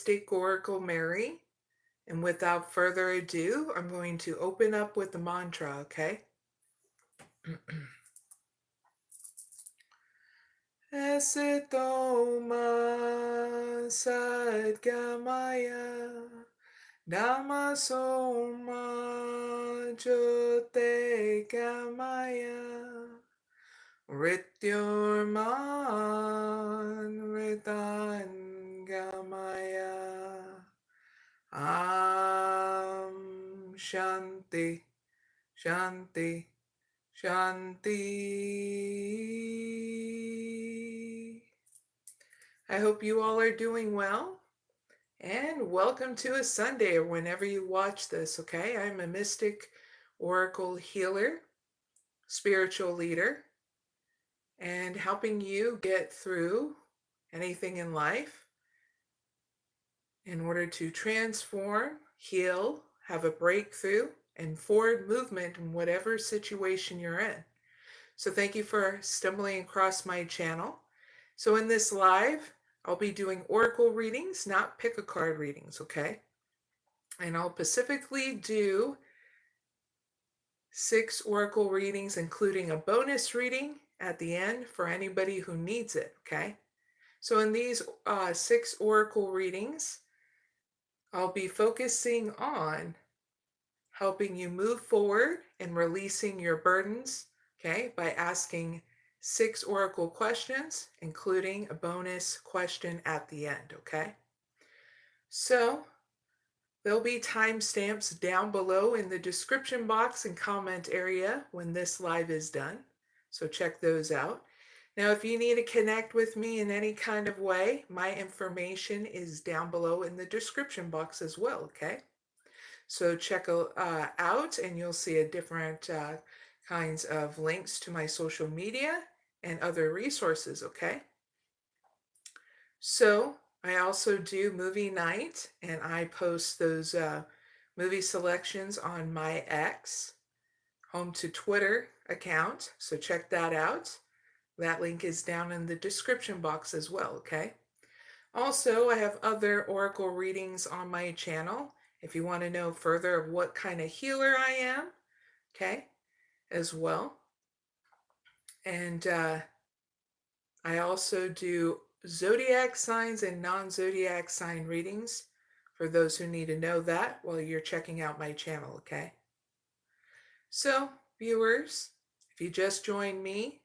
mysticoraclemary. And without further ado, I'm going to open up with the mantra, okay? Esitoma sadgamaya Namasoma jote gamaya Rityurman ritan gamaya Shanti Shanti Shanti. I hope you all are doing well, and welcome to a Sunday or whenever you watch this, okay? I'm a mystic oracle healer, spiritual leader, and helping you get through anything in life in order to transform, heal, have a breakthrough, and forward movement in whatever situation you're in. So thank you for stumbling across my channel. So in this live, I'll be doing oracle readings, not pick a card readings, okay? And I'll specifically do 6 oracle readings, including a bonus reading at the end for anybody who needs it, okay? So in these 6 oracle readings, I'll be focusing on helping you move forward and releasing your burdens, okay, by asking 6 oracle questions, including a bonus question at the end, okay? So there'll be timestamps down below in the description box and comment area when this live is done, so check those out. Now, if you need to connect with me in any kind of way, my information is down below in the description box as well, okay? So check out and you'll see a different kinds of links to my social media and other resources, okay? So I also do movie night, and I post those movie selections on my X, home to Twitter account, so check that out. That link is down in the description box as well, okay? Also, I have other oracle readings on my channel if you want to know further of what kind of healer I am, okay, as well. And I also do zodiac signs and non-zodiac sign readings for those who need to know that while you're checking out my channel, okay? So, viewers, if you just joined me,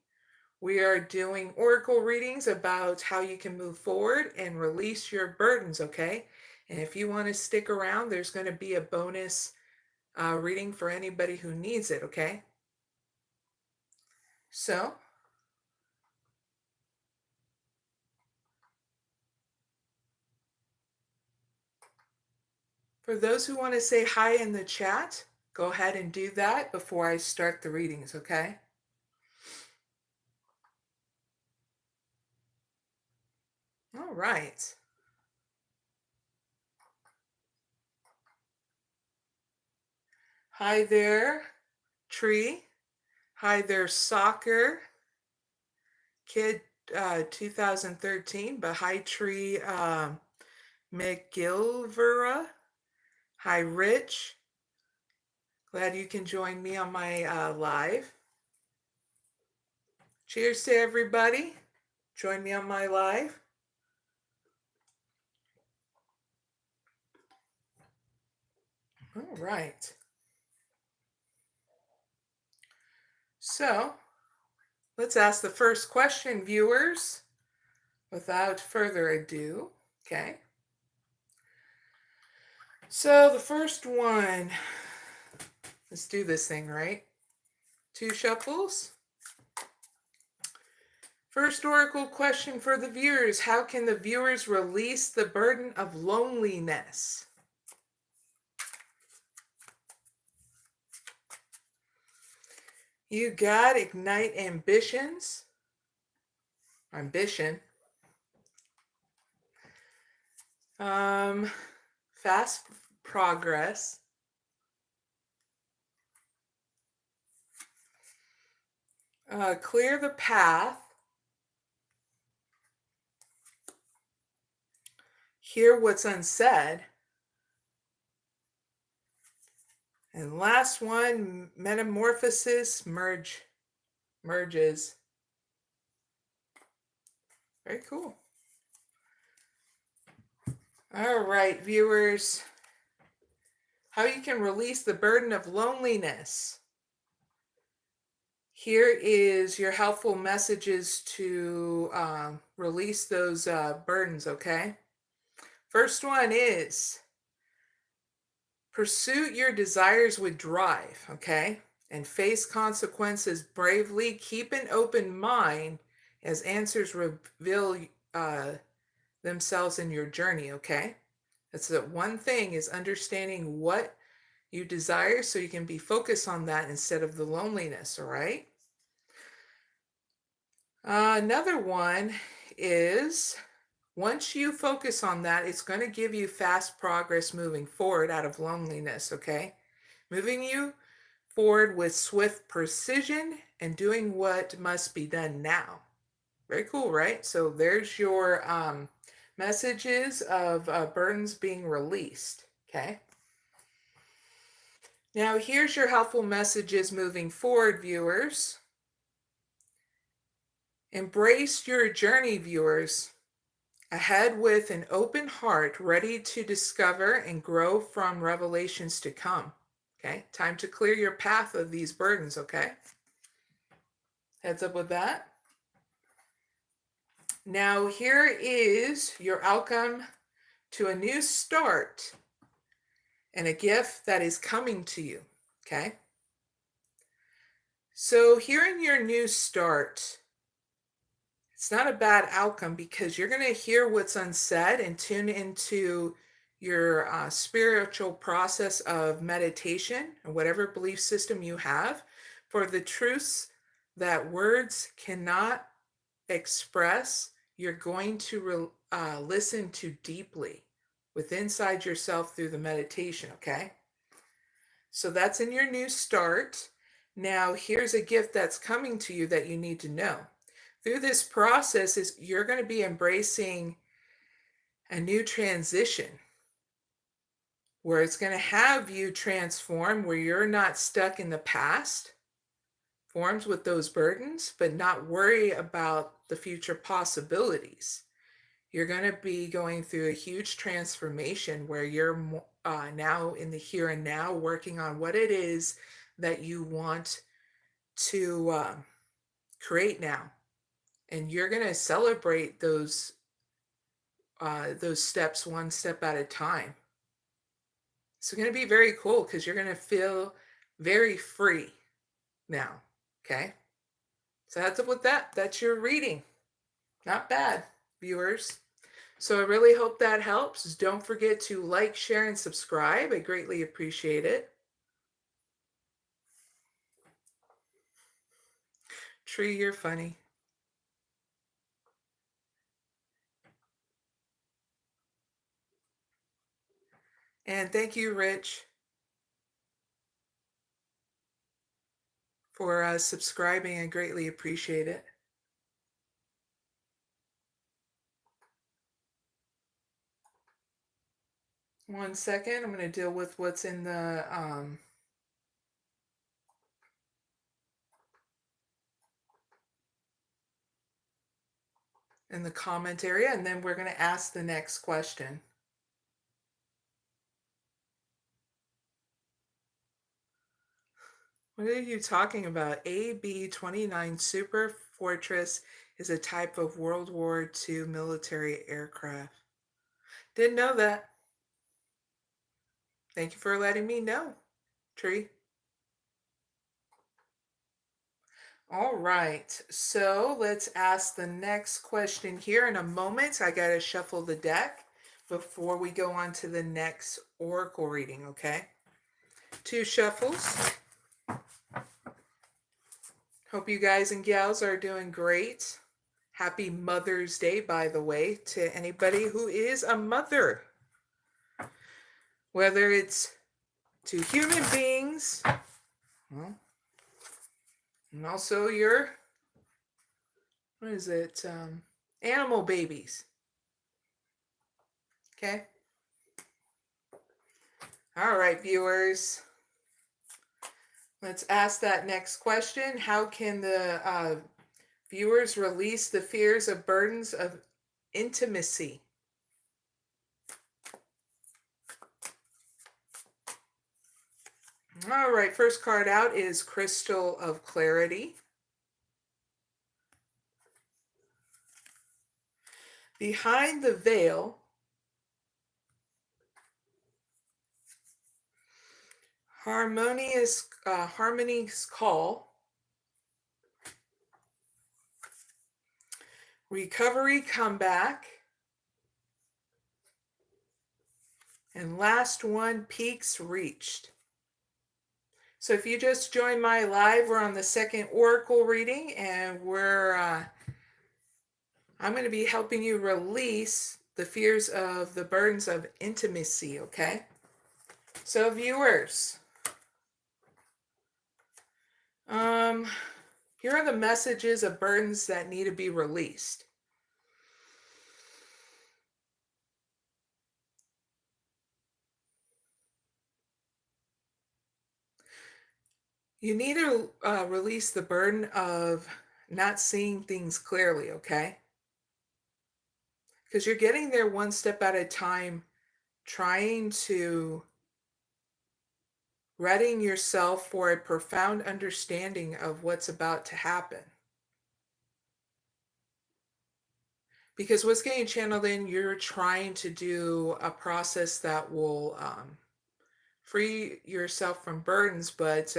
we are doing oracle readings about how you can move forward and release your burdens, okay? And if you want to stick around, there's going to be a bonus reading for anybody who needs it, okay? So, for those who want to say hi in the chat, go ahead and do that before I start the readings, okay? All right. Hi there, Tree. Hi there, Soccer Kid 2013. But hi, Tree 𝐖ᴇʟᴏᴍᴇ. Hi, Rich. Glad you can join me on my live. Cheers to everybody. Join me on my live. All right. So, let's ask the first question, viewers, without further ado, okay? So, the first one, let's do this thing, right? 2 shuffles. First oracle question for the viewers. How can the viewers release the burden of loneliness? You got ignite ambitions. Ambition. Fast progress. Clear the path. hear what's unsaid. And last one, metamorphosis, merges. Very cool. All right, viewers, how you can release the burden of loneliness. Here is your helpful messages to release those burdens, okay? First one is pursue your desires with drive, okay? And face consequences bravely. Keep an open mind as answers reveal themselves in your journey, okay? That's the one thing, is understanding what you desire so you can be focused on that instead of the loneliness, all right? Another one is once you focus on that, it's going to give you fast progress moving forward out of loneliness, okay? Moving you forward with swift precision and doing what must be done now. Very cool, right? So there's your messages of burdens being released, okay? Now here's your helpful messages moving forward, viewers. Embrace your journey, viewers. Ahead with an open heart, ready to discover and grow from revelations to come. Okay, time to clear your path of these burdens, okay? Heads up with that. Now here is your outcome to a new start and a gift that is coming to you, okay? So here in your new start, it's not a bad outcome because you're going to hear what's unsaid and tune into your spiritual process of meditation and whatever belief system you have for the truths that words cannot express. You're going to listen to deeply within inside yourself through the meditation, okay? So that's in your new start. Now here's a gift that's coming to you that you need to know. Through this process is you're going to be embracing a new transition where it's going to have you transform, where you're not stuck in the past forms with those burdens, but not worry about the future possibilities. You're going to be going through a huge transformation where you're now in the here and now working on what it is that you want to create now. And you're going to celebrate those steps one step at a time. It's going to be very cool because you're going to feel very free now, okay? So that's up with that. That's your reading. Not bad, viewers. So I really hope that helps. Don't forget to like, share, and subscribe. I greatly appreciate it. Tree, you're funny. And thank you, Rich, for subscribing. I greatly appreciate it. One second. I'm going to deal with what's in the comment area, and then we're going to ask the next question. What are you talking about? AB-29 Super Fortress is a type of World War II military aircraft. Didn't know that. Thank you for letting me know, Tree. All right, so let's ask the next question here in a moment. I got to shuffle the deck before we go on to the next oracle reading, okay? 2 shuffles. Hope you guys and gals are doing great. Happy Mother's Day, by the way, to anybody who is a mother. Whether it's to human beings, well, and also your, what is it, animal babies. Okay. All right, viewers. Let's ask that next question. How can the viewers release the fears of burdens of intimacy? All right, first card out is Crystal of Clarity. Behind the veil, harmonious call, recovery comeback, and last one, peaks reached. So if you just joined my live, we're on the second oracle reading, and I'm going to be helping you release the fears of the burdens of intimacy, okay? So viewers, here are the messages of burdens that need to be released. You need to release the burden of not seeing things clearly, okay? Because you're getting there one step at a time, trying to readying yourself for a profound understanding of what's about to happen. Because what's getting channeled in, you're trying to do a process that will free yourself from burdens, but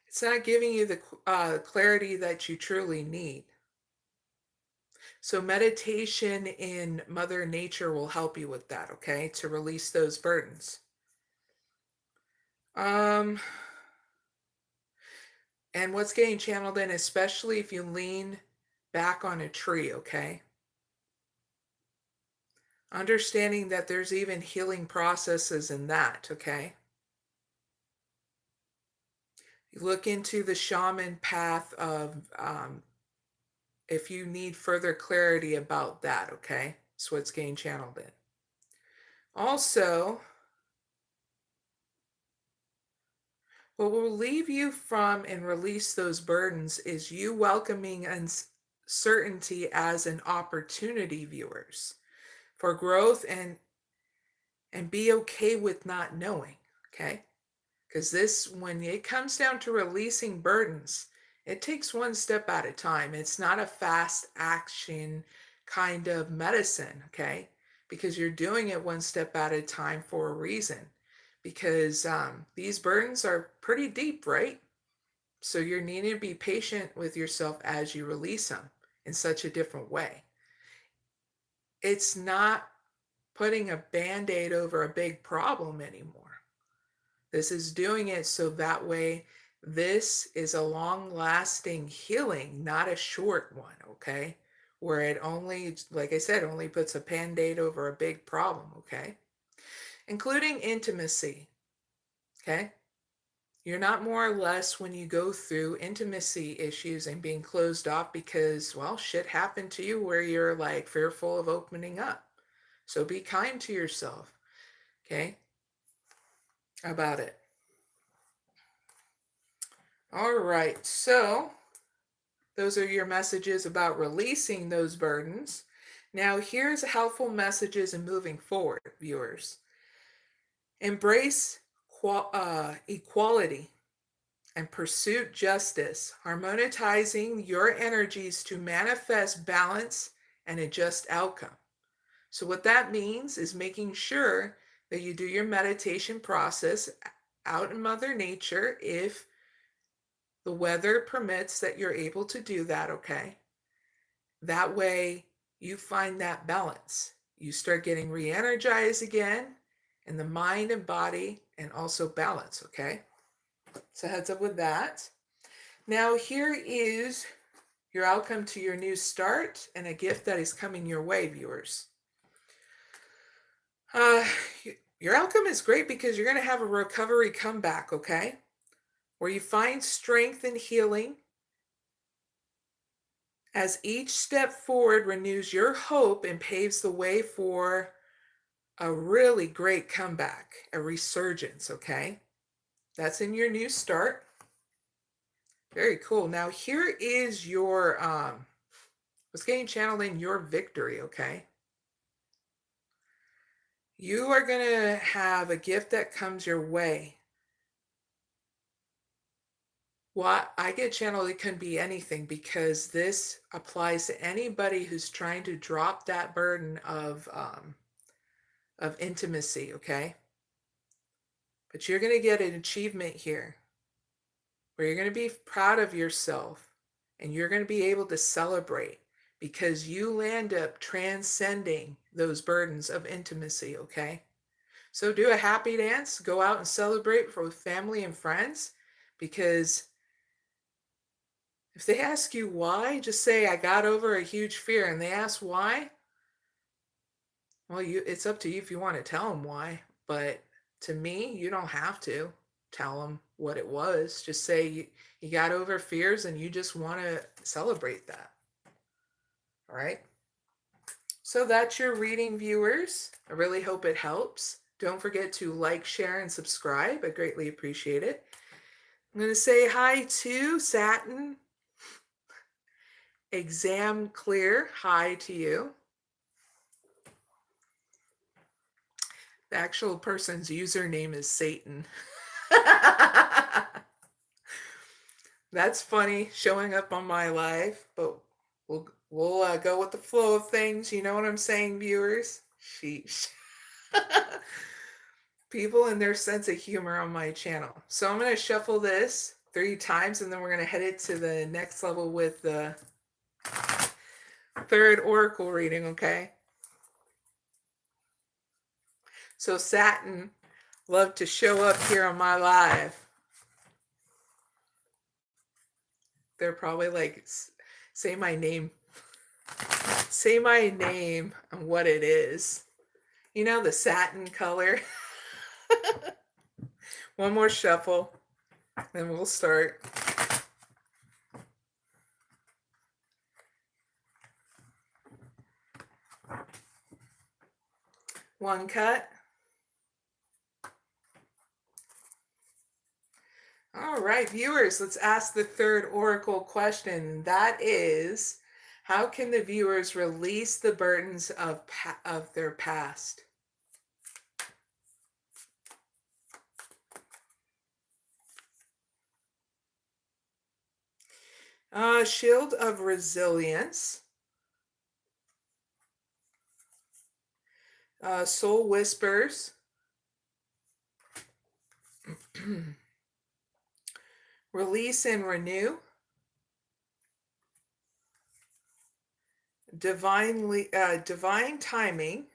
it's not giving you the clarity that you truly need. So meditation in Mother Nature will help you with that, okay? To release those burdens. And what's getting channeled in, especially if you lean back on a tree, okay? Understanding that there's even healing processes in that, okay? You look into the shaman path of if you need further clarity about that, okay? That's what's getting channeled in. Also, what will relieve you from and release those burdens is you welcoming uncertainty as an opportunity, viewers, for growth and be okay with not knowing, okay? Because this, when it comes down to releasing burdens, it takes one step at a time. It's not a fast action kind of medicine, okay? Because you're doing it one step at a time for a reason. Because these burdens are pretty deep, right? So you're needing to be patient with yourself as you release them in such a different way. It's not putting a band-aid over a big problem anymore. This is doing it so that way this is a long-lasting healing, not a short one, okay? Where it only, like I said, only puts a band-aid over a big problem, okay? Including intimacy, okay? You're not more or less when you go through intimacy issues and being closed off because, well, shit happened to you where you're like fearful of opening up. So be kind to yourself, okay? About it. All right, so those are your messages about releasing those burdens. Now, here's helpful messages in moving forward, viewers. Embrace equality and pursue justice, harmonizing your energies to manifest balance and a just outcome. So what that means is making sure that you do your meditation process out in Mother Nature if the weather permits that you're able to do that, okay? That way you find that balance. You start getting re-energized again in the mind and body and also balance, okay? So heads up with that. Now here is your outcome to your new start and a gift that is coming your way, viewers. Your outcome is great because you're going to have a recovery comeback, okay? Where you find strength and healing as each step forward renews your hope and paves the way for a really great comeback, a resurgence, okay? That's in your new start. Very cool. Now here is your what's getting channeled in your victory, okay? You are going to have a gift that comes your way. What I get channeled, it can be anything, because this applies to anybody who's trying to drop that burden of intimacy, okay? But you're going to get an achievement here where you're going to be proud of yourself and you're going to be able to celebrate because you land up transcending those burdens of intimacy, okay? So do a happy dance, go out and celebrate with family and friends, because if they ask you why, just say, I got over a huge fear, and they ask why, well, it's up to you if you want to tell them why, but to me, you don't have to tell them what it was. Just say you got over fears and you just want to celebrate that. All right? So that's your reading, viewers. I really hope it helps. Don't forget to like, share, and subscribe. I greatly appreciate it. I'm going to say hi to Satin Exam Clear. Hi to you. The actual person's username is Satan. That's funny, showing up on my live, but we'll go with the flow of things. You know what I'm saying, viewers? Sheesh. People and their sense of humor on my channel. So I'm going to shuffle this 3 times, and then we're going to head it to the next level with the third oracle reading, okay? So Satin loved to show up here on my live. They're probably like, say my name. Say my name and what it is. You know, the satin color. One more shuffle, then we'll start. One cut. All right, viewers, let's ask the third oracle question. That is, how can the viewers release the burdens of their past? Shield of Resilience. Soul Whispers. Release and Renew. Divine Timing.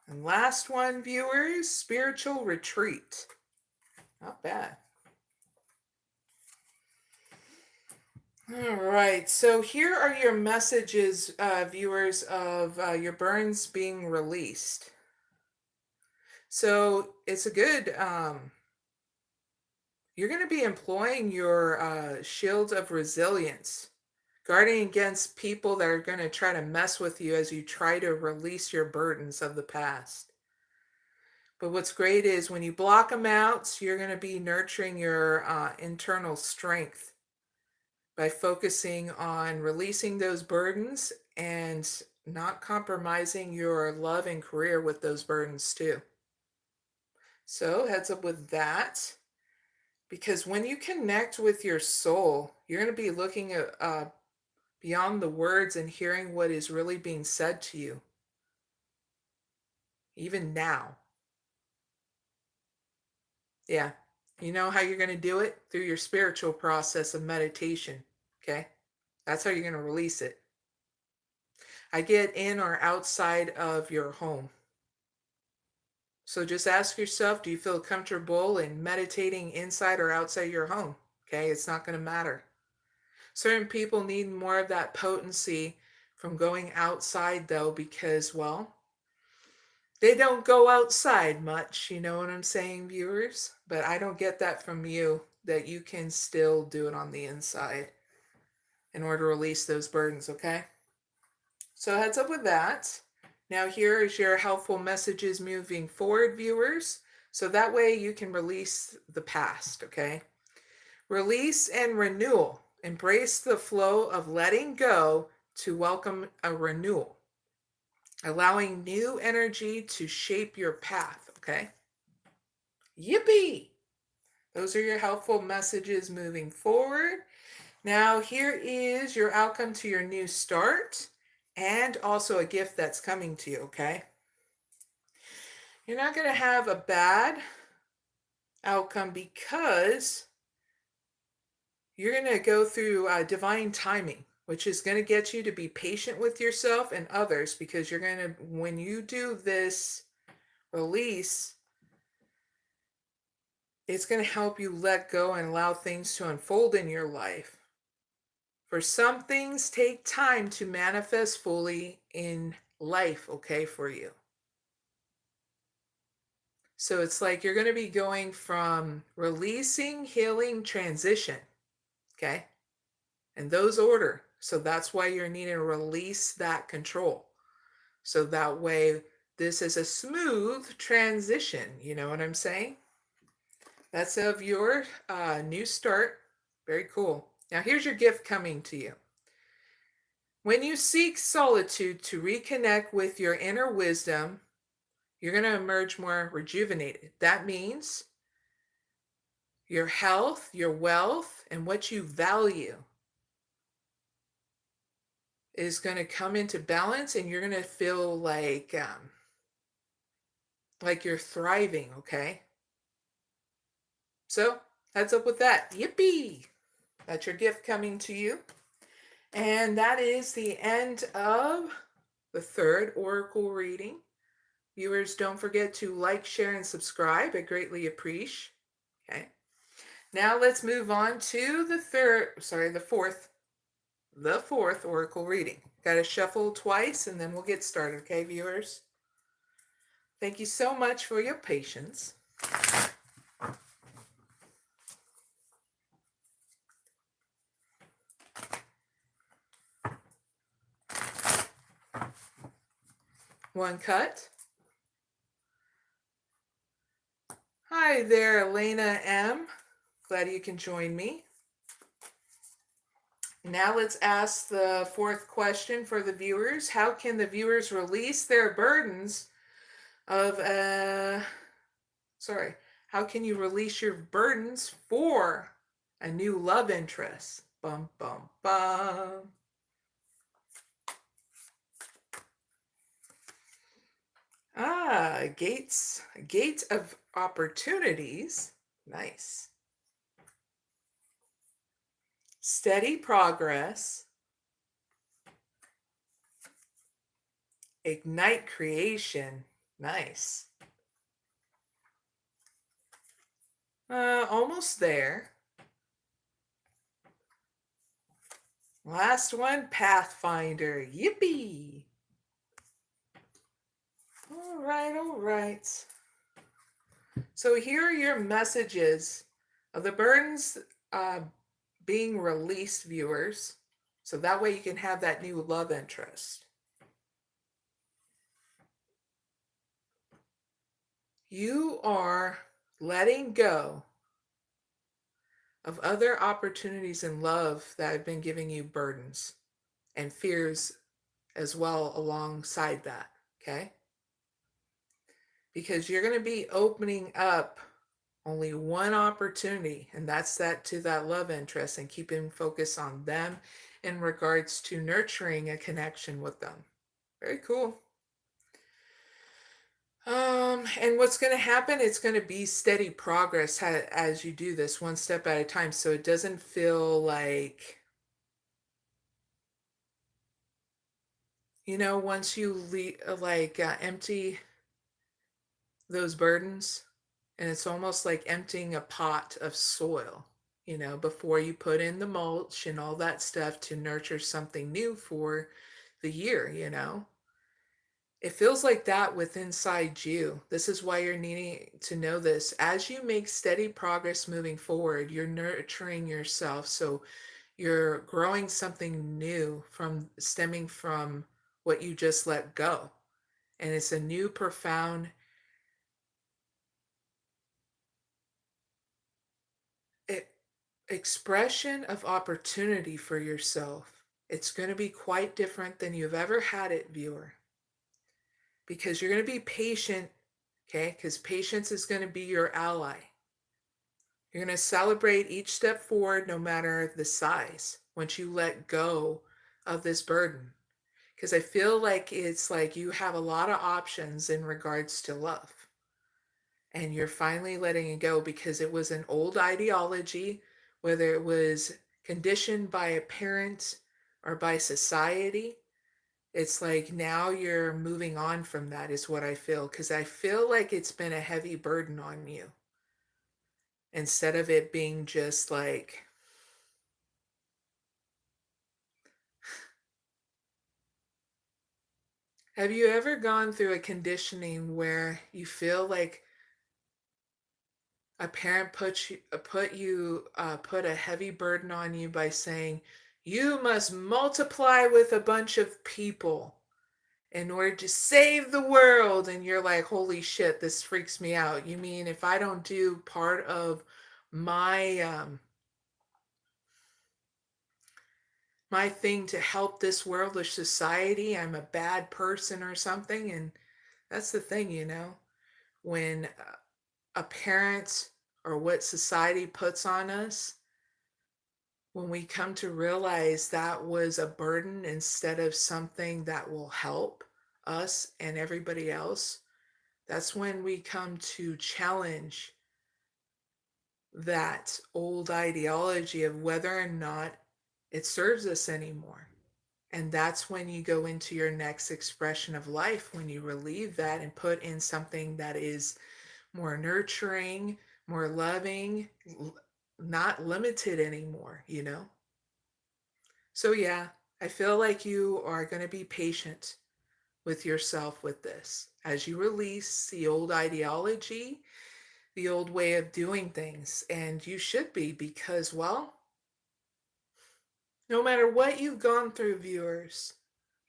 And last one, viewers, Spiritual Retreat. Not bad. All right, so here are your messages, viewers, of your burns being released. So it's a good, you're going to be employing your shield of resilience, guarding against people that are going to try to mess with you as you try to release your burdens of the past. But what's great is when you block them out, you're going to be nurturing your internal strength by focusing on releasing those burdens and not compromising your love and career with those burdens too. So heads up with that, because when you connect with your soul, you're going to be looking at beyond the words and hearing what is really being said to you, even now. Yeah. You know how you're going to do it? Through your spiritual process of meditation. Okay? That's how you're going to release it. I get in or outside of your home. So just ask yourself, do you feel comfortable in meditating inside or outside your home? Okay? It's not going to matter. Certain people need more of that potency from going outside, though, because, well, they don't go outside much, you know what I'm saying, viewers? But I don't get that from you, that you can still do it on the inside. in order to release those burdens, okay? So heads up with that. Now here is your helpful messages moving forward, viewers. So that way you can release the past, okay? Release and renewal. Embrace the flow of letting go to welcome a renewal. Allowing new energy to shape your path, okay? Yippee! Those are your helpful messages moving forward. Now here is your outcome to your new start and also a gift that's coming to you, okay? You're not going to have a bad outcome because you're going to go through divine timing, which is going to get you to be patient with yourself and others, because you're going to, when you do this release, it's going to help you let go and allow things to unfold in your life. For some things take time to manifest fully in life, okay, for you. So it's like you're going to be going from releasing, healing, transition, okay? And those order. So that's why you're needing to release that control. So that way this is a smooth transition. You know what I'm saying? That's of your new start. Very cool. Now here's your gift coming to you. When you seek solitude to reconnect with your inner wisdom, you're going to emerge more rejuvenated. That means your health, your wealth, and what you value is going to come into balance, and you're going to feel like you're thriving, okay? So heads up with that. Yippee! That's your gift coming to you. And that is the end of the third oracle reading. Viewers, don't forget to like, share, and subscribe. I greatly appreciate. Okay. Now let's move on to the fourth oracle reading. Got to shuffle twice and then we'll get started, okay, viewers? Thank you so much for your patience. One cut. Hi there, Elena M. Glad you can join me. Now let's ask the fourth question for the viewers. How can the viewers release their burdens of how can you release your burdens for a new love interest? Bum, bum, bum. Gates of opportunities. Nice. Steady progress. Ignite creation. Nice. Almost there. Last one, Pathfinder. Yippee! All right, all right. So here are your messages of the burdens being released, viewers. So that way you can have that new love interest. You are letting go of other opportunities in love that have been giving you burdens and fears as well alongside that, okay? Because you're going to be opening up only one opportunity, and that's that to that love interest, and keeping focus on them in regards to nurturing a connection with them. Very cool. And what's going to happen, it's going to be steady progress as you do this one step at a time. So it doesn't feel like, once you empty those burdens, and it's almost like emptying a pot of soil, before you put in the mulch and all that stuff to nurture something new for the year, It feels like that with inside you. This is why you're needing to know this. As you make steady progress moving forward, you're nurturing yourself. So you're growing something new from stemming from what you just let go. And it's a new, profound expression of opportunity for yourself. It's going to be quite different than you've ever had it, viewer, because you're going to be patient, okay? Because patience is going to be your ally. You're going to celebrate each step forward, no matter the size, once you let go of this burden. Because I feel like it's like you have a lot of options in regards to love. And you're finally letting it go because it was an old ideology, whether it was conditioned by a parent or by society. It's like now you're moving on from that, is what I feel. Because I feel like it's been a heavy burden on you instead of it being just like, have you ever gone through a conditioning where you feel like a parent put a heavy burden on you by saying you must multiply with a bunch of people in order to save the world, and you're like, holy shit, this freaks me out. You mean if I don't do part of my my thing to help this world or society, I'm a bad person or something? And that's the thing, when a parent or what society puts on us, when we come to realize that was a burden instead of something that will help us and everybody else, that's when we come to challenge that old ideology of whether or not it serves us anymore. And that's when you go into your next expression of life, when you relieve that and put in something that is more nurturing, more loving, not limited anymore. So, yeah, I feel like you are going to be patient with yourself with this as you release the old ideology, the old way of doing things. And you should be, because, well, no matter what you've gone through, viewers,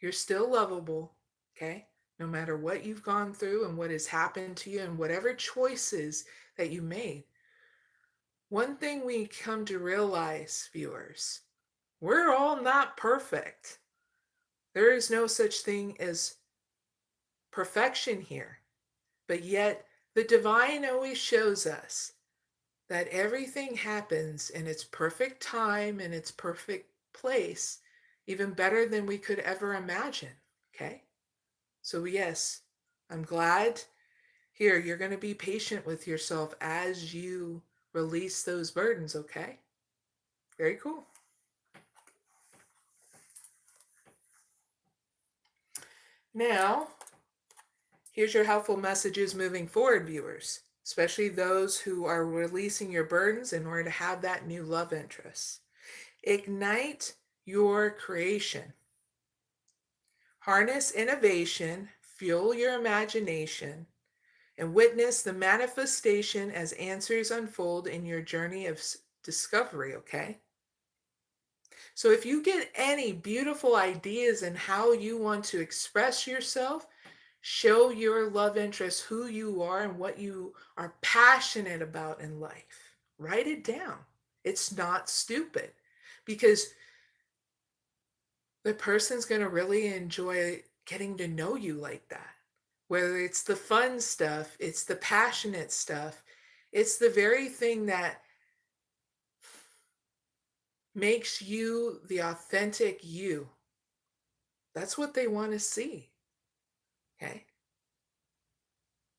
you're still lovable, okay? No matter what you've gone through and what has happened to you and whatever choices that you made. One thing we come to realize, viewers, we're all not perfect. There is no such thing as perfection here. But yet, the divine always shows us that everything happens in its perfect time and its perfect place, even better than we could ever imagine. Okay? So, yes, I'm glad. Here, you're going to be patient with yourself as you release those burdens, okay? Very cool. Now, here's your helpful messages moving forward, viewers, especially those who are releasing your burdens in order to have that new love interest. Ignite your creation. Harness innovation, fuel your imagination, and witness the manifestation as answers unfold in your journey of discovery, okay? So if you get any beautiful ideas in how you want to express yourself, show your love interest who you are and what you are passionate about in life. Write it down. It's not stupid, because the person's going to really enjoy getting to know you like that. Whether it's the fun stuff, it's the passionate stuff, it's the very thing that makes you the authentic you. That's what they want to see. Okay?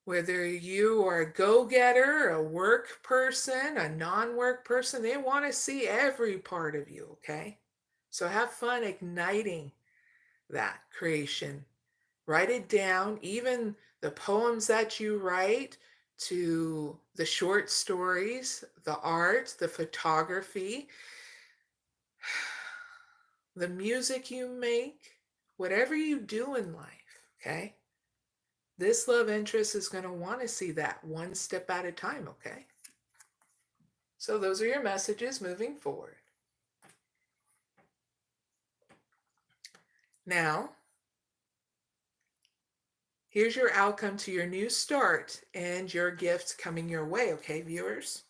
Whether you are a go-getter, a work person, a non-work person, they want to see every part of you, okay? So have fun igniting that creation. Write it down, even the poems that you write, to the short stories, the art, the photography, the music you make, whatever you do in life, okay? This love interest is going to want to see that one step at a time, okay? So those are your messages moving forward. Now, here's your outcome to your new start and your gift coming your way, okay, viewers?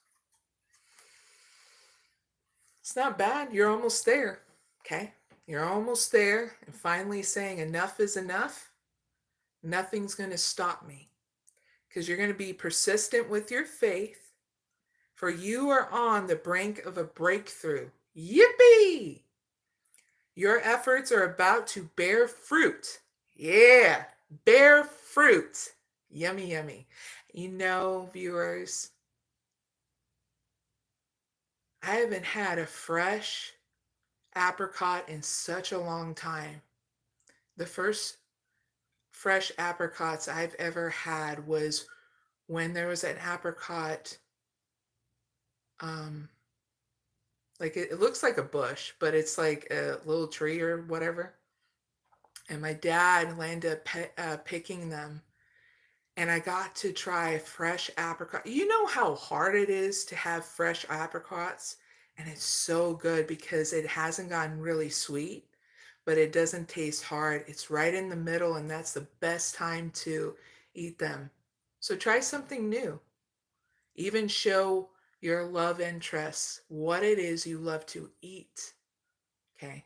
It's not bad. You're almost there, okay? You're almost there and finally saying enough is enough. Nothing's going to stop me, because you're going to be persistent with your faith, for you are on the brink of a breakthrough. Yippee! Your efforts are about to bear fruit. Yeah, bear fruit. Yummy, yummy. You know, viewers, I haven't had a fresh apricot in such a long time. The first fresh apricots I've ever had was when there was an apricot, um, like it looks like a bush, but it's like a little tree or whatever. And my dad ended up picking them, and I got to try fresh apricot. You know how hard it is to have fresh apricots, and it's so good because it hasn't gotten really sweet, but it doesn't taste hard. It's right in the middle, and that's the best time to eat them. So try something new. Even show your love interests what it is you love to eat. Okay.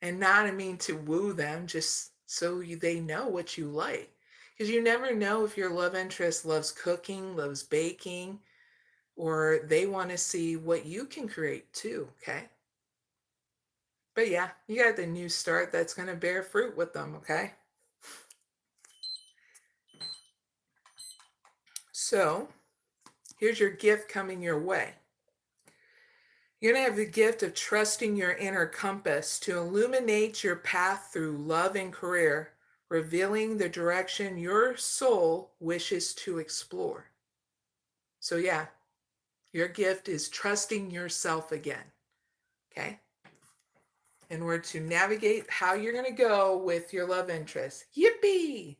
And not, I mean, to woo them, just so they know what you like. Because you never know if your love interest loves cooking, loves baking, or they want to see what you can create too, okay? But yeah, you got the new start that's going to bear fruit with them, okay? So here's your gift coming your way. You're going to have the gift of trusting your inner compass to illuminate your path through love and career, revealing the direction your soul wishes to explore. So yeah, your gift is trusting yourself again, okay? In order to navigate how you're going to go with your love interest. Yippee!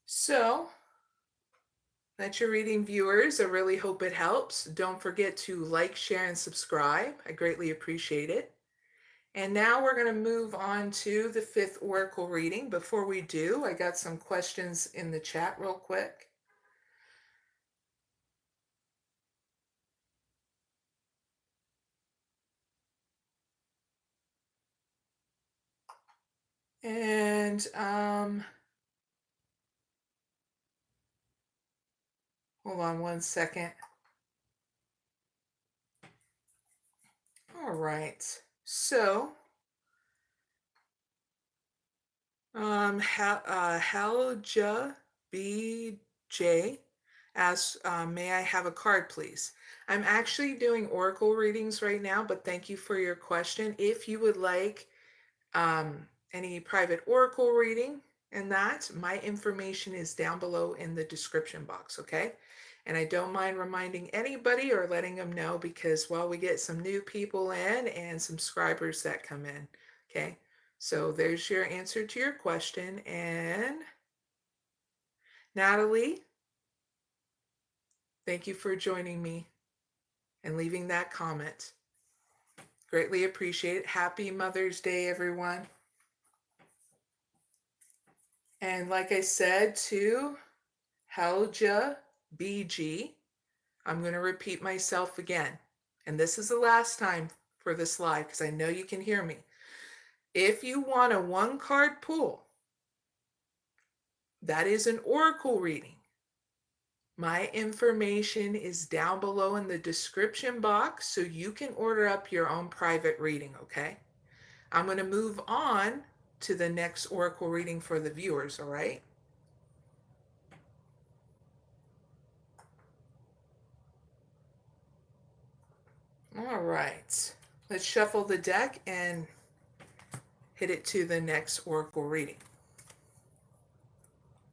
So, that's your reading, viewers. I really hope it helps. Don't forget to like, share, and subscribe. I greatly appreciate it. And now we're going to move on to the 5th oracle reading. Before we do, I got some questions in the chat real quick. And hold on one second. All right. So, Halja BJ asks, may I have a card, please? I'm actually doing oracle readings right now, but thank you for your question. If you would like any private oracle reading and that, my information is down below in the description box, okay? And I don't mind reminding anybody or letting them know, because while we get some new people in and subscribers that come in, okay? So there's your answer to your question. And Natalie, thank you for joining me and leaving that comment. Greatly appreciate it. Happy Mother's Day, everyone. And like I said to Helja BG, I'm going to repeat myself again. And this is the last time for this live, because I know you can hear me. If you want a 1-card pull, that is an oracle reading. My information is down below in the description box, so you can order up your own private reading, okay? I'm going to move on to the next oracle reading for the viewers, all right? All right. Let's shuffle the deck and hit it to the next oracle reading.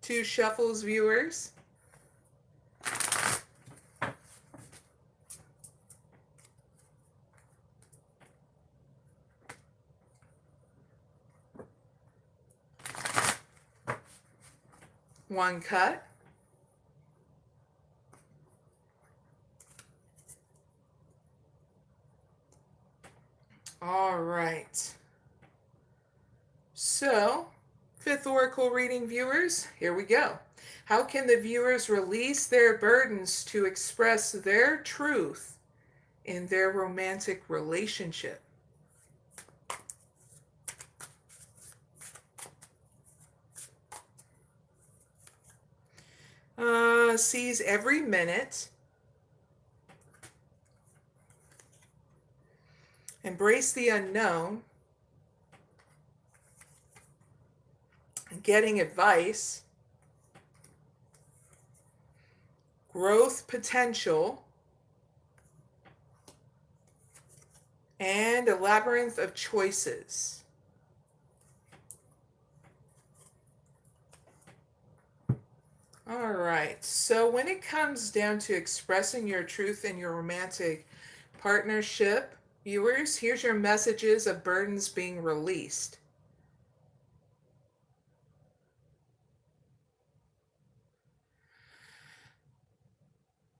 2 shuffles, viewers. One cut. All So, fifth oracle reading viewers, here we go. How can the viewers release their burdens to express their truth in their romantic relationship? Seize every minute. Embrace the unknown. Getting advice. Growth potential. And a labyrinth of choices. All right, so when it comes down to expressing your truth in your romantic partnership, viewers, here's your messages of burdens being released.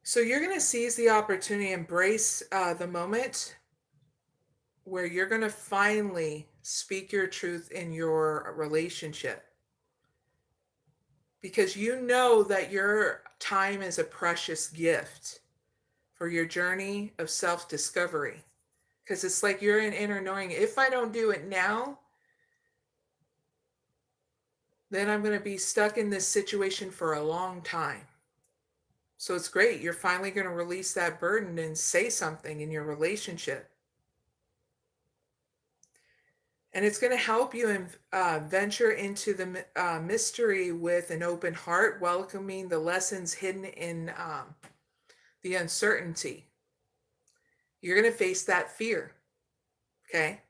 So you're going to seize the opportunity, embrace the moment where you're going to finally speak your truth in your relationship. Because you know that your time is a precious gift for your journey of self-discovery. Because it's like you're in inner knowing, if I don't do it now, then I'm going to be stuck in this situation for a long time. So it's great. You're finally going to release that burden and say something in your relationship. And it's going to help you venture into the mystery with an open heart, welcoming the lessons hidden in the uncertainty. You're going to face that fear, okay?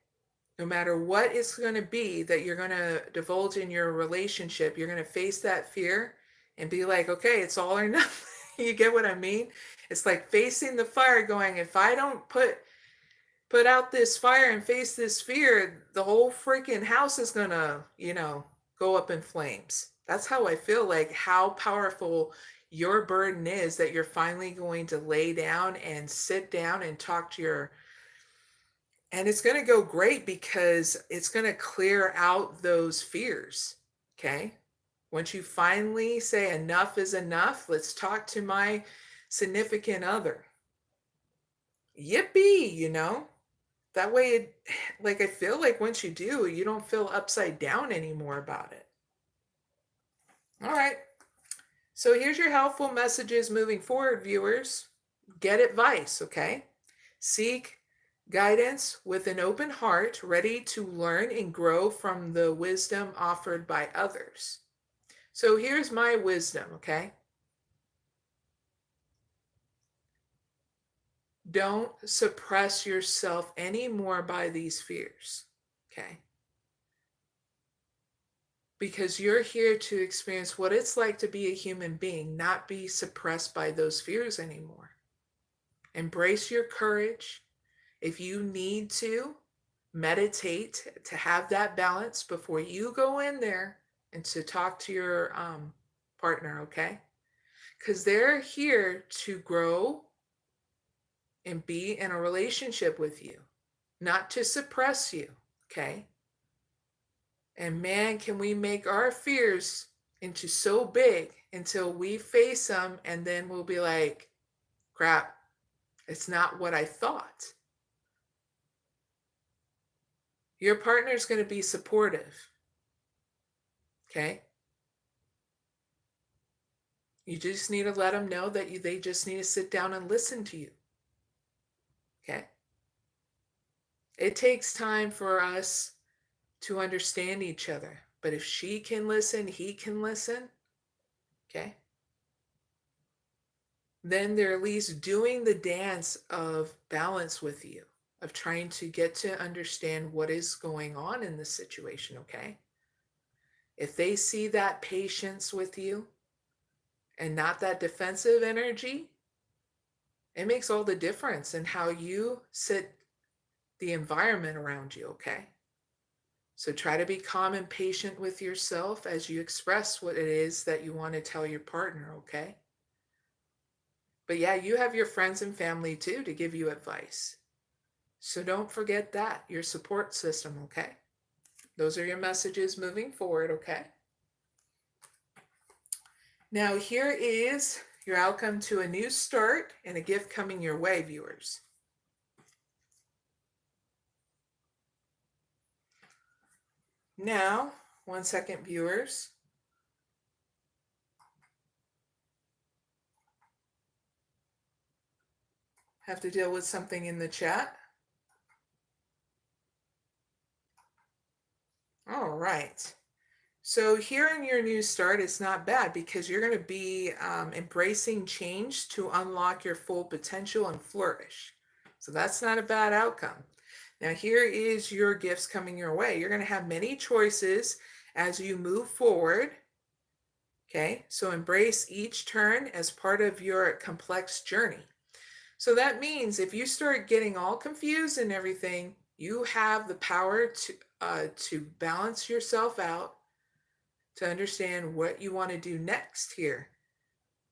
No matter what it's going to be that you're going to divulge in your relationship, you're going to face that fear and be like, okay, it's all or nothing. You get what I mean? It's like facing the fire going, if I don't put out this fire and face this fear, the whole freaking house is going to, go up in flames. That's how I feel, like how powerful your burden is, that you're finally going to lay down and sit down and talk to and it's going to go great because it's going to clear out those fears. Okay. Once you finally say enough is enough, let's talk to my significant other. Yippee, that way, like, I feel like once you do, you don't feel upside down anymore about it. All right. So here's your helpful messages moving forward, viewers. Get advice, okay? Seek guidance with an open heart, ready to learn and grow from the wisdom offered by others. So here's my wisdom, okay? Don't suppress yourself anymore by these fears, okay? Because you're here to experience what it's like to be a human being, not be suppressed by those fears anymore. Embrace your courage. If you need to, meditate to have that balance before you go in there and to talk to your partner, okay? Because they're here to grow and be in a relationship with you, not to suppress you, okay? And man, can we make our fears into so big until we face them, and then we'll be like, crap, it's not what I thought. Your partner is going to be supportive, okay? You just need to let them know that they just need to sit down and listen to you, okay? It takes time for us to understand each other. But if she can listen, he can listen, okay? Then they're at least doing the dance of balance with you, of trying to get to understand what is going on in this situation, okay? If they see that patience with you and not that defensive energy, it makes all the difference in how you sit the environment around you, okay? So try to be calm and patient with yourself as you express what it is that you want to tell your partner, okay? But yeah, you have your friends and family too to give you advice. So don't forget that, your support system, okay? Those are your messages moving forward, okay? Now here is your outcome to a new start and a gift coming your way, viewers. Now, 1 second, viewers. Have to deal with something in the chat. All right. So here in your new start, it's not bad because you're going to be embracing change to unlock your full potential and flourish. So that's not a bad outcome. Now here is your gifts coming your way. You're going to have many choices as you move forward. Okay, so embrace each turn as part of your complex journey. So that means if you start getting all confused and everything, you have the power to balance yourself out, to understand what you want to do next here,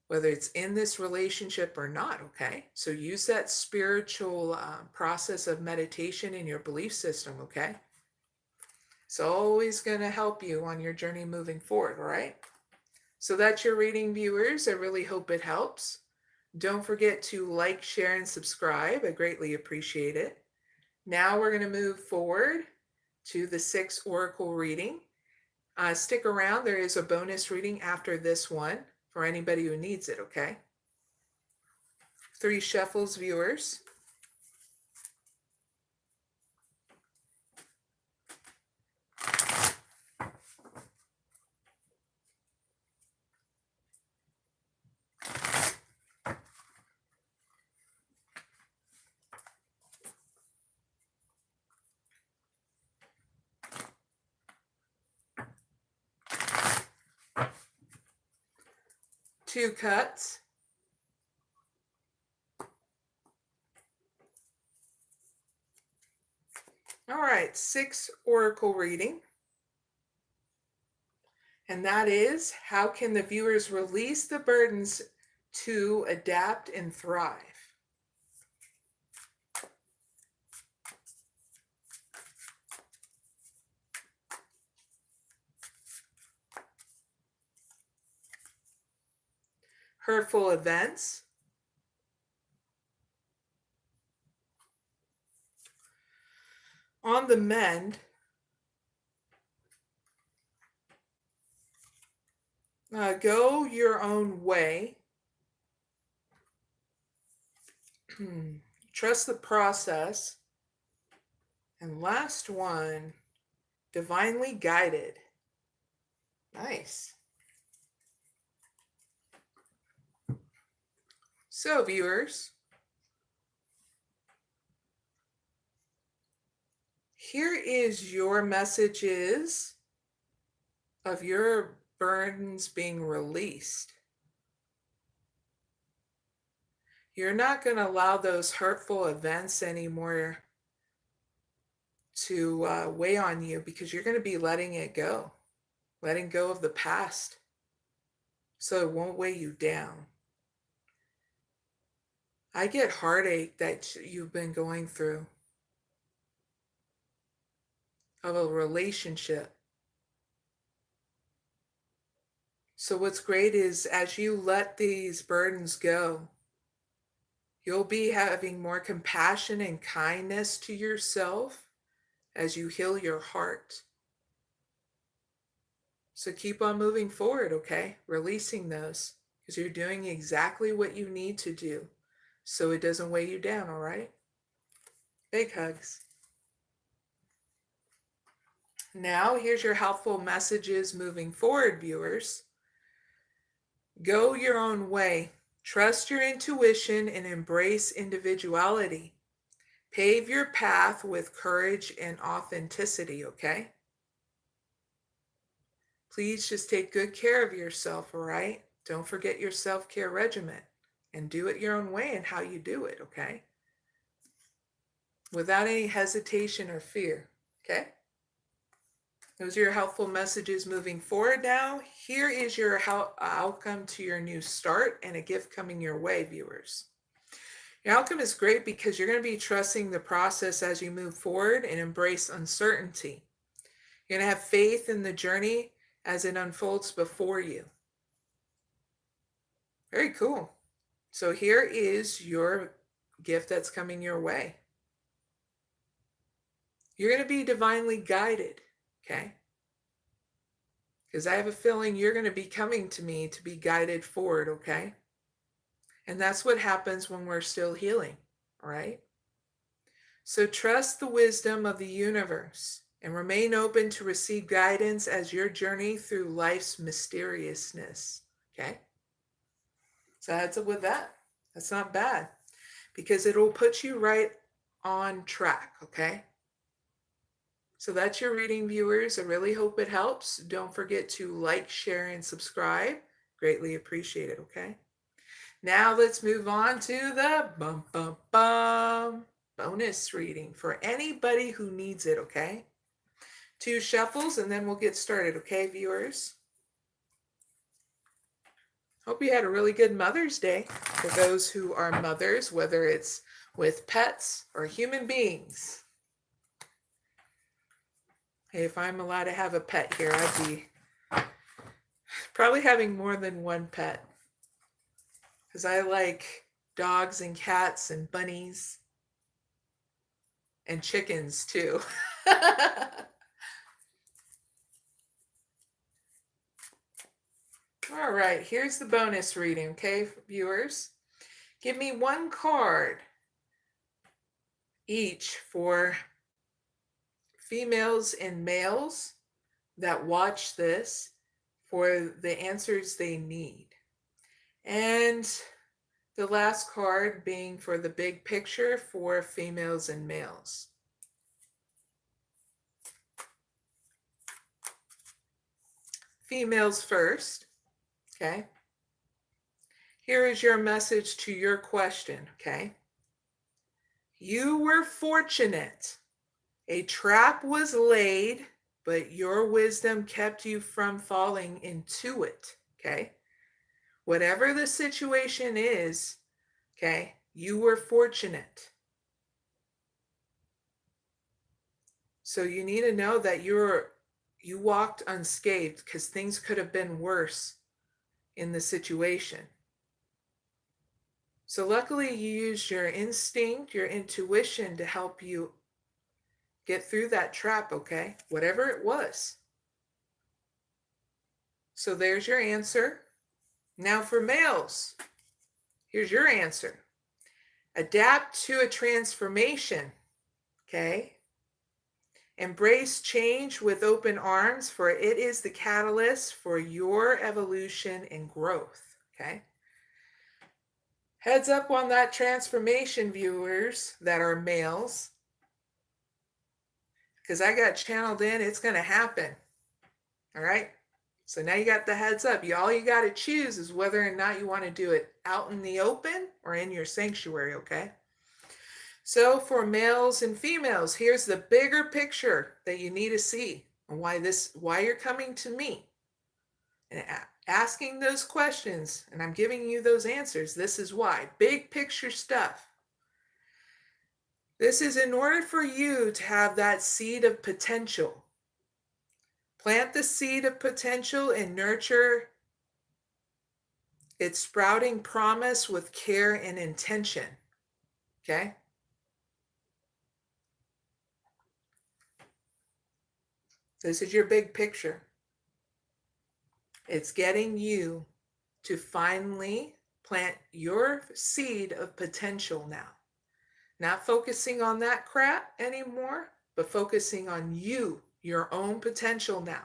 whether it's in this relationship or not, okay? So use that spiritual process of meditation in your belief system, okay? It's always going to help you on your journey moving forward, all right? So that's your reading, viewers. I really hope it helps. Don't forget to like, share, and subscribe. I greatly appreciate it. Now we're going to move forward to the 6th oracle reading. Stick around. There is a bonus reading after this one for anybody who needs it, okay? 3 shuffles, viewers. Two cuts. All right, 6th oracle reading. And that is, how can the viewers release the burdens to adapt and thrive? Hurtful events. On the mend. Go your own way. Trust the process. And last one, divinely guided. Nice. So, viewers, here is your messages of your burdens being released. You're not going to allow those hurtful events anymore to weigh on you, because you're going to be letting it go, letting go of the past, so it won't weigh you down. I get heartache that you've been going through of a relationship. So what's great is as you let these burdens go, you'll be having more compassion and kindness to yourself as you heal your heart. So keep on moving forward, okay? Releasing those, because you're doing exactly what you need to do so it doesn't weigh you down, all right? Big hugs. Now, here's your helpful messages moving forward, viewers. Go your own way. Trust your intuition and embrace individuality. Pave your path with courage and authenticity, okay? Please just take good care of yourself, all right? Don't forget your self-care regimen and do it your own way and how you do it, okay? Without any hesitation or fear, okay? Those are your helpful messages moving forward. Now, here is your outcome to your new start and a gift coming your way, viewers. Your outcome is great because you're going to be trusting the process as you move forward and embrace uncertainty. You're going to have faith in the journey as it unfolds before you. Very cool. So here is your gift that's coming your way. You're going to be divinely guided, okay? Because I have a feeling you're going to be coming to me to be guided forward, okay? And that's what happens when we're still healing, all right? So trust the wisdom of the universe and remain open to receive guidance as your journey through life's mysteriousness, okay? So heads up with that. That's not bad because it'll put you right on track, okay? So that's your reading, viewers. I really hope it helps. Don't forget to like, share, and subscribe. Greatly appreciate it, okay? Now let's move on to the bonus reading for anybody who needs it, okay? 2 shuffles and then we'll get started, okay, viewers? Hope you had a really good Mother's Day for those who are mothers, whether it's with pets or human beings. Hey, if I'm allowed to have a pet here, I'd be probably having more than one pet. Because I like dogs and cats and bunnies and chickens too. All right, here's the bonus reading, okay, viewers? Give me 1 card each for females and males that watch this for the answers they need. And the last card being for the big picture for females and males. Females first, okay? Here is your message to your question, okay? You were fortunate. A trap was laid, but your wisdom kept you from falling into it, okay? Whatever the situation is, okay, you were fortunate. So you need to know that you walked unscathed because things could have been worse in the situation. So luckily you used your instinct, your intuition to help you get through that trap, okay? Whatever it was. So there's your answer. Now for males, here's your answer. Adapt to a transformation, okay? Embrace change with open arms, for it is the catalyst for your evolution and growth, okay? Heads up on that transformation, viewers that are males, because I got channeled in, it's going to happen, all right? So now you got the heads up. All you got to choose is whether or not you want to do it out in the open or in your sanctuary, okay? So for males and females, here's the bigger picture that you need to see and why you're coming to me and asking those questions, and I'm giving you those answers. This is why. Big picture stuff. This is in order for you to have that seed of potential. Plant the seed of potential and nurture its sprouting promise with care and intention. Okay? This is your big picture. It's getting you to finally plant your seed of potential now. Not focusing on that crap anymore, but focusing on you, your own potential now.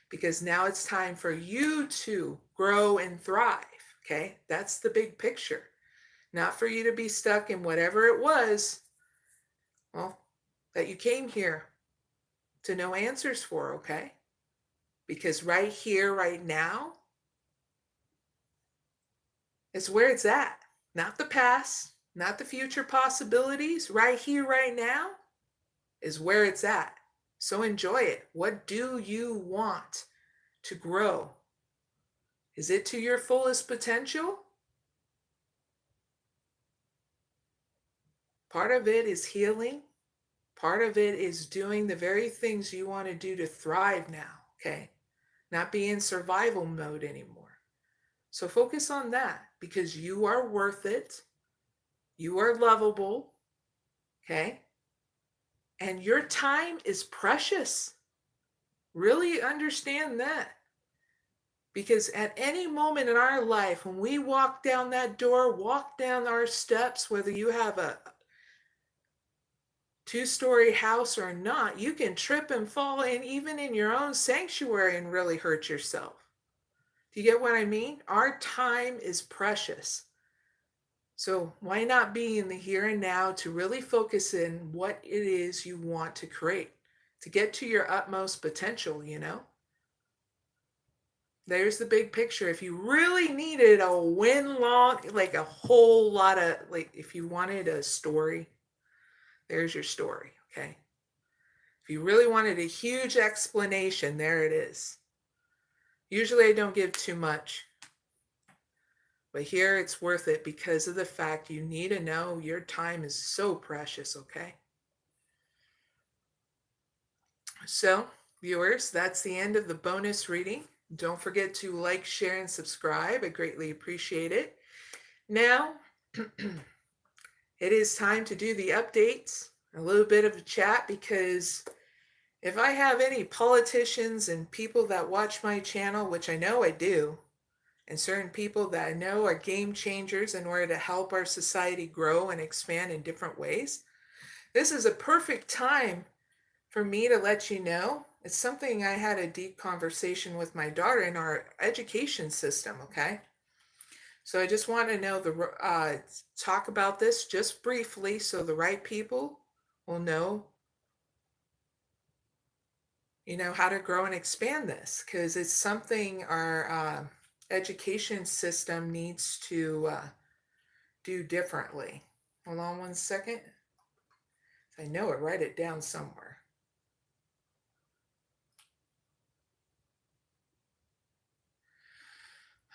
Because now it's time for you to grow and thrive, okay? That's the big picture. Not for you to be stuck in whatever it was, well, that you came here to know answers for, okay? Because right here, right now, is where it's at. Not the past, not the future possibilities. Right here, right now, is where it's at. So enjoy it. What do you want to grow? Is it to your fullest potential? Part of it is healing. Part of it is doing the very things you want to do to thrive now, okay? Not be in survival mode anymore. So focus on that because you are worth it. You are lovable, okay? And your time is precious. Really understand that. Because at any moment in our life, when we walk down that door, walk down our steps, whether you have a two-story house or not, you can trip and fall, and even in your own sanctuary, and really hurt yourself. Do you get what I mean? Our time is precious. So why not be in the here and now to really focus in what it is you want to create, to get to your utmost potential, you know? There's the big picture. If you really needed a win-long, like a whole lot of, like if you wanted a story, there's your story, okay? If you really wanted a huge explanation, there it is. Usually I don't give too much, but here it's worth it because of the fact you need to know your time is so precious, okay? So, viewers, that's the end of the bonus reading. Don't forget to like, share, and subscribe. I greatly appreciate it. Now, it is time to do the updates, a little bit of a chat, because if I have any politicians and people that watch my channel, which I know I do, and certain people that I know are game changers in order to help our society grow and expand in different ways, this is a perfect time for me to let you know. It's something I had a deep conversation with my daughter in our education system, okay? So I just want to know talk about this just briefly so the right people will know, how to grow and expand this, because it's something our education system needs to do differently. Hold on one second. I know it, write it down somewhere.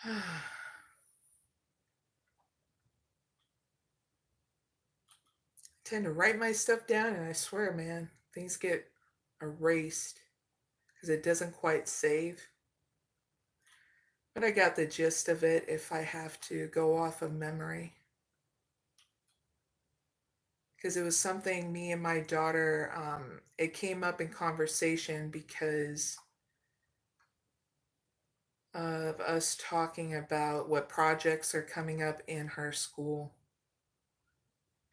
I tend to write my stuff down, and I swear, man, things get erased because it doesn't quite save. But I got the gist of it if I have to go off of memory. Because it was something me and my daughter, it came up in conversation because of us talking about what projects are coming up in her school.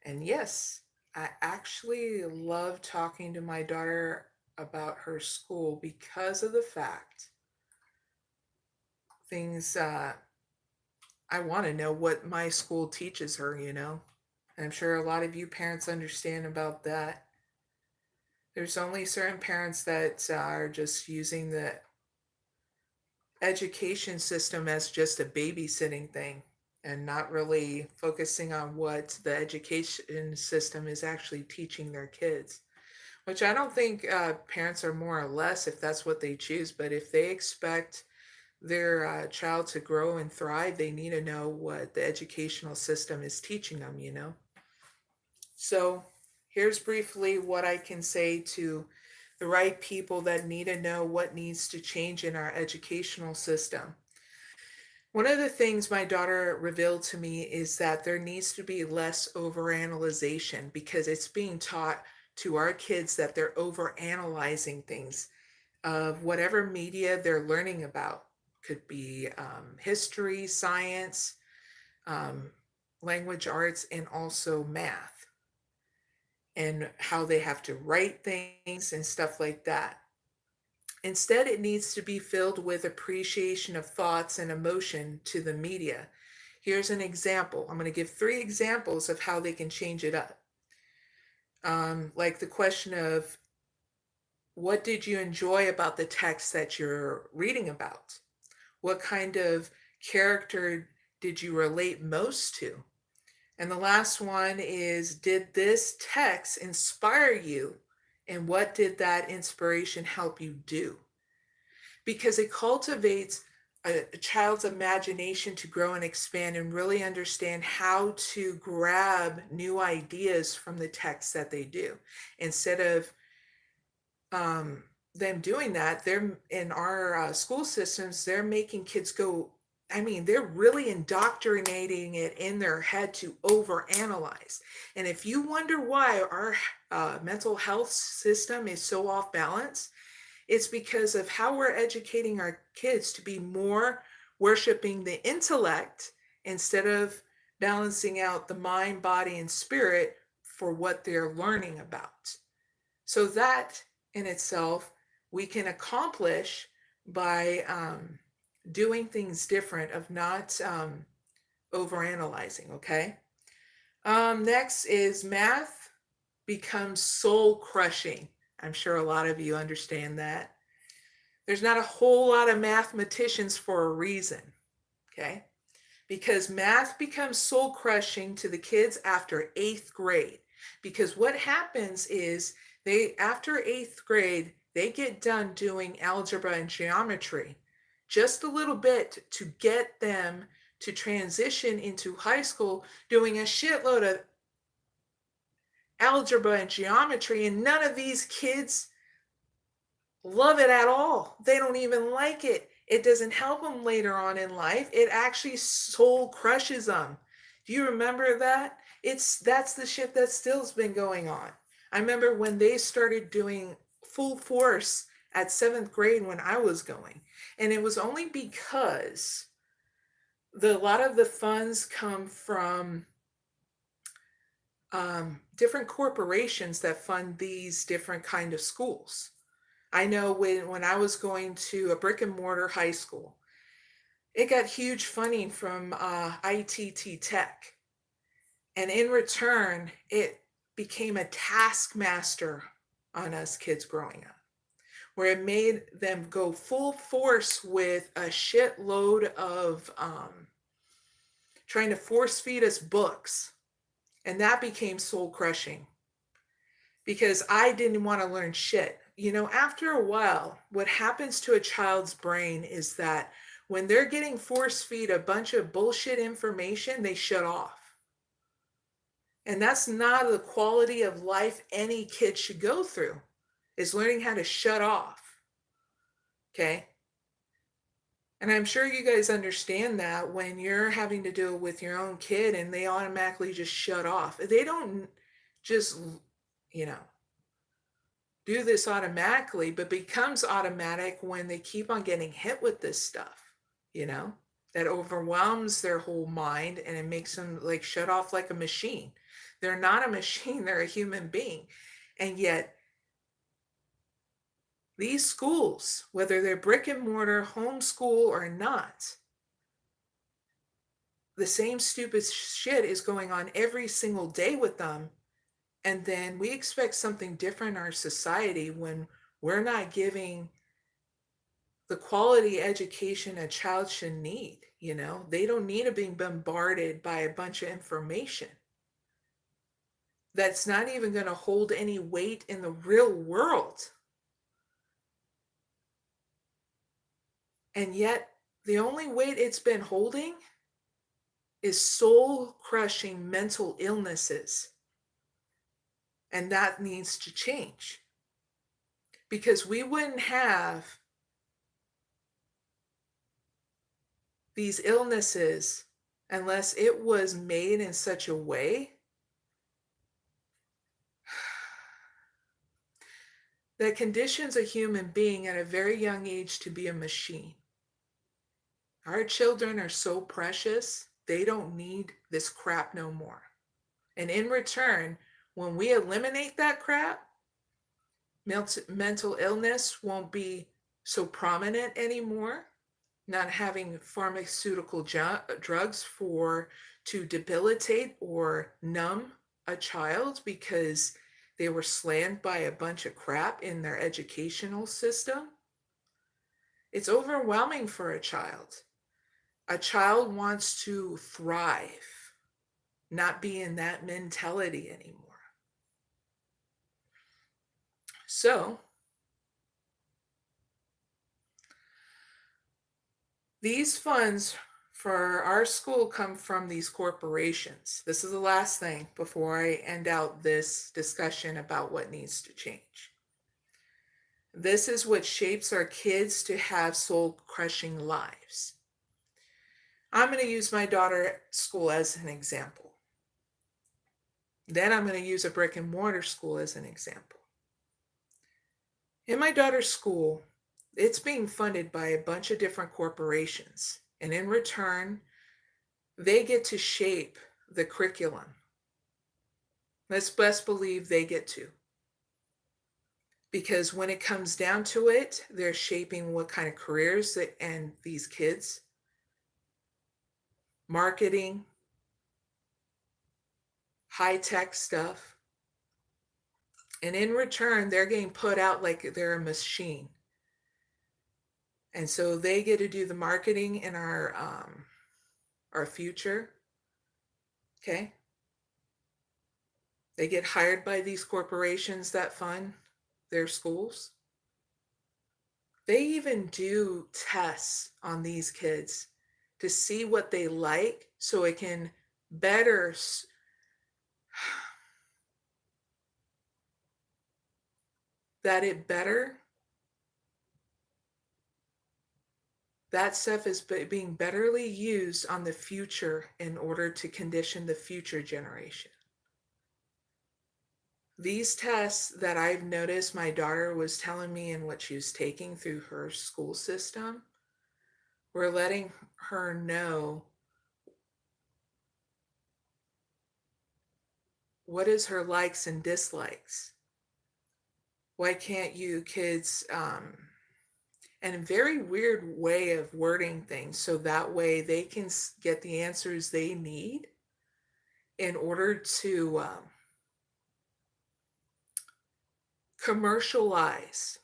And yes, I actually love talking to my daughter about her school because of the fact things I want to know what my school teaches her, And I'm sure a lot of you parents understand about that. There's only certain parents that are just using the education system as just a babysitting thing and not really focusing on what the education system is actually teaching their kids. Which I don't think parents are more or less if that's what they choose, but if they expect their child to grow and thrive, they need to know what the educational system is teaching them. So here's briefly what I can say to the right people that need to know what needs to change in our educational system. One of the things my daughter revealed to me is that there needs to be less overanalyzation because it's being taught to our kids that they're overanalyzing things of whatever media they're learning about. Could be history, science, language arts, and also math, and how they have to write things and stuff like that. Instead, it needs to be filled with appreciation of thoughts and emotion to the media. Here's an example. I'm going to give 3 examples of how they can change it up. Like the question of, what did you enjoy about the text that you're reading about? What kind of character did you relate most to? And the last one is, did this text inspire you? And what did that inspiration help you do? Because it cultivates a child's imagination to grow and expand and really understand how to grab new ideas from the text that they do. Instead of them doing that, they're in our school systems, they're making kids go, I mean, they're really indoctrinating it in their head to overanalyze. And if you wonder why our mental health system is so off balance, it's because of how we're educating our kids to be more worshiping the intellect instead of balancing out the mind, body, and spirit for what they're learning about. So that in itself, we can accomplish by doing things different, of not overanalyzing, okay? Next is math becomes soul crushing. I'm sure a lot of you understand that. There's not a whole lot of mathematicians for a reason, okay? Because math becomes soul crushing to the kids after 8th grade. Because what happens is after 8th grade, they get done doing algebra and geometry just a little bit to get them to transition into high school doing a shitload of algebra and geometry, and none of these kids love it at all. They don't even like it. It doesn't help them later on in life. It actually soul crushes them. Do you remember that? That's the shit that still's been going on. I remember when they started doing full force at 7th grade when I was going. And it was only because a lot of the funds come from different corporations that fund these different kind of schools. I know when I was going to a brick and mortar high school, it got huge funding from ITT Tech. And in return, it became a taskmaster on us kids growing up, where it made them go full force with a shitload of trying to force feed us books. And that became soul crushing because I didn't want to learn shit. You know, after a while, what happens to a child's brain is that when they're getting force feed a bunch of bullshit information, they shut off. And that's not the quality of life any kid should go through, is learning how to shut off. Okay? And I'm sure you guys understand that when you're having to deal with your own kid and they automatically just shut off. They don't just, you know, do this automatically, but becomes automatic when they keep on getting hit with this stuff, you know, that overwhelms their whole mind and it makes them like shut off like a machine. They're not a machine, they're a human being. And yet, these schools, whether they're brick and mortar, homeschool or not, the same stupid shit is going on every single day with them. And then we expect something different in our society when we're not giving the quality education a child should need. You know, they don't need to be bombarded by a bunch of information that's not even going to hold any weight in the real world. And yet, the only weight it's been holding is soul-crushing mental illnesses. And that needs to change. Because we wouldn't have these illnesses unless it was made in such a way that conditions a human being at a very young age to be a machine. Our children are so precious, they don't need this crap no more. And in return, when we eliminate that crap, mental illness won't be so prominent anymore. Not having pharmaceutical drugs to debilitate or numb a child because they were slammed by a bunch of crap in their educational system. It's overwhelming for a child. A child wants to thrive, not be in that mentality anymore. So, These funds for our school come from these corporations. This is the last thing before I end out this discussion about what needs to change. This is what shapes our kids to have soul-crushing lives. I'm going to use my daughter at school as an example. Then I'm going to use a brick and mortar school as an example. In my daughter's school, it's being funded by a bunch of different corporations. And in return, they get to shape the curriculum. Let's best believe they get to. Because when it comes down to it, they're shaping what kind of careers and these kids, marketing, high-tech stuff. And in return, they're getting put out like they're a machine. And so they get to do the marketing in our future. Okay? They get hired by these corporations that fund their schools. They even do tests on these kids to see what they like so it can better that stuff is being betterly used on the future in order to condition the future generation. These tests that I've noticed my daughter was telling me and what she was taking through her school system were letting her know what is her likes and dislikes. Why can't you kids, and a very weird way of wording things so that way they can get the answers they need in order to commercialize,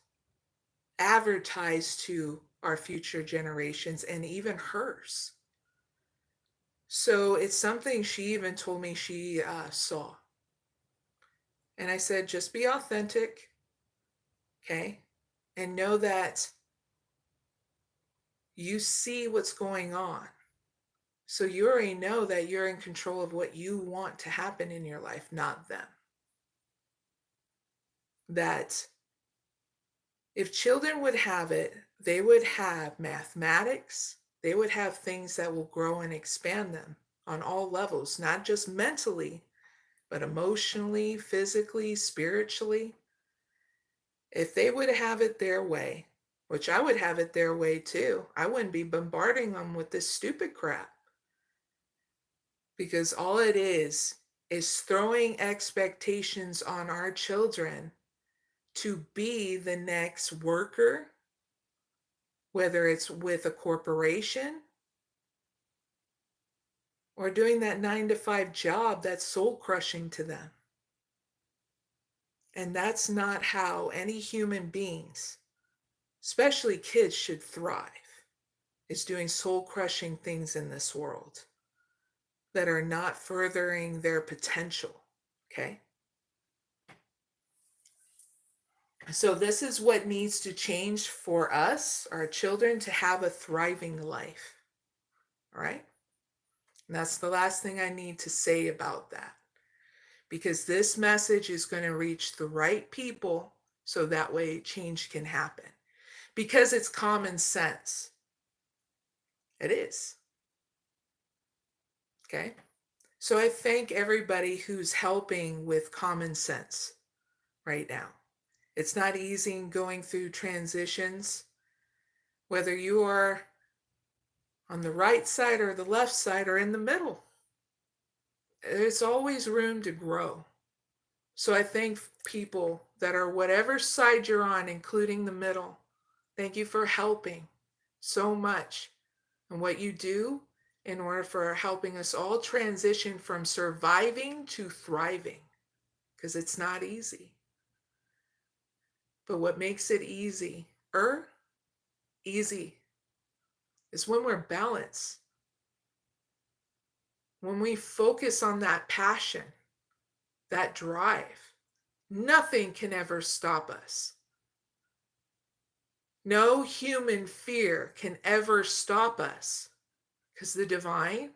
advertise to our future generations and even hers. So it's something she even told me she saw. And I said, just be authentic, okay? And know that you see what's going on. So you already know that you're in control of what you want to happen in your life, not them. That if children would have it, they would have mathematics, they would have things that will grow and expand them on all levels, not just mentally, but emotionally, physically, spiritually. If they would have it their way, which I would have it their way too, I wouldn't be bombarding them with this stupid crap. Because all it is throwing expectations on our children to be the next worker, whether it's with a corporation or doing that 9-to-5 job that's soul crushing to them. And that's not how any human beings, especially kids, should thrive, is doing soul crushing things in this world that are not furthering their potential, okay? So this is what needs to change for us, our children, to have a thriving life, all right? And that's the last thing I need to say about that, because this message is going to reach the right people so that way change can happen, because it's common sense. It is. Okay? So I thank everybody who's helping with common sense right now. It's not easy going through transitions, whether you are on the right side or the left side or in the middle. There's always room to grow. So I thank people that are whatever side you're on, including the middle. Thank you for helping so much and what you do in order for helping us all transition from surviving to thriving, because it's not easy. But what makes it easy is when we're balanced. When we focus on that passion, that drive, nothing can ever stop us. No human fear can ever stop us because the divine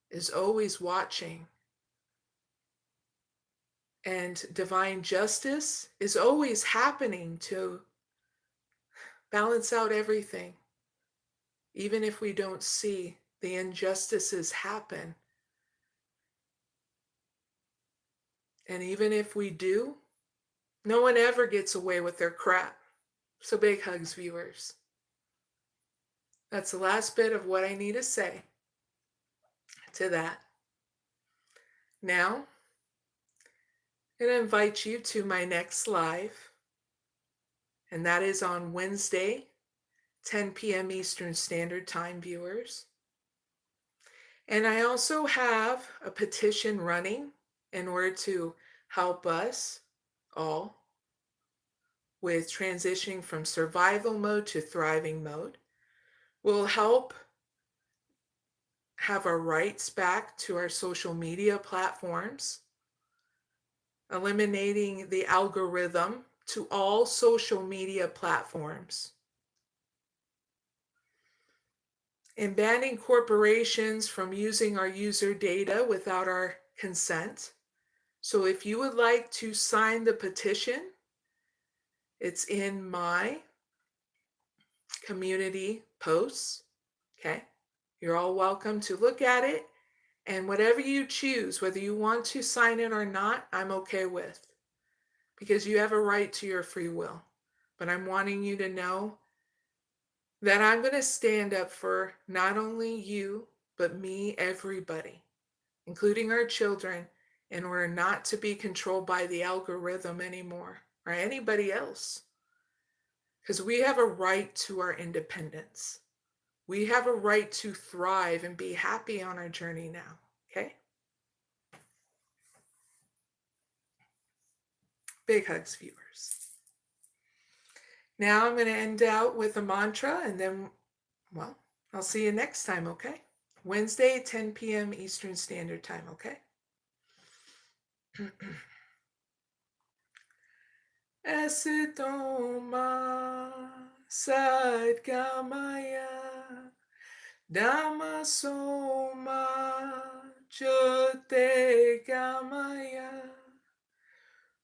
is always watching. And divine justice is always happening to balance out everything. Even if we don't see the injustices happen. And even if we do, no one ever gets away with their crap. So big hugs, viewers. That's the last bit of what I need to say to that. Now, I'm going to invite you to my next live, and that is on Wednesday, 10 p.m. Eastern Standard Time, viewers. And I also have a petition running in order to help us all with transitioning from survival mode to thriving mode. Will help have our rights back to our social media platforms, eliminating the algorithm to all social media platforms, and banning corporations from using our user data without our consent. So if you would like to sign the petition, it's in my community posts, okay? You're all welcome to look at it, and whatever you choose, whether you want to sign it or not, I'm okay with, because you have a right to your free will. But I'm wanting you to know that I'm going to stand up for not only you, but me, everybody, including our children, in order not to be controlled by the algorithm anymore or anybody else. Because we have a right to our independence. We have a right to thrive and be happy on our journey now, okay? Big hugs, viewers. Now I'm going to end out with a mantra, and then, well, I'll see you next time, okay? Wednesday, 10 p.m. Eastern Standard Time, okay? Esitoma sadgamaya Dhammasoma Jyotigamaya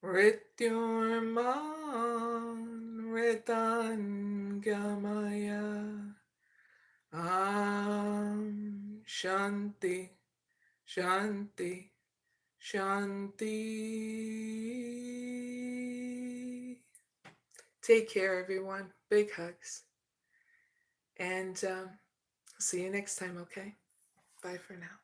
Rityurman Ritangamaya Shanti Shanti Shanti. Take care, everyone. Big hugs. And see you next time, okay? Bye for now.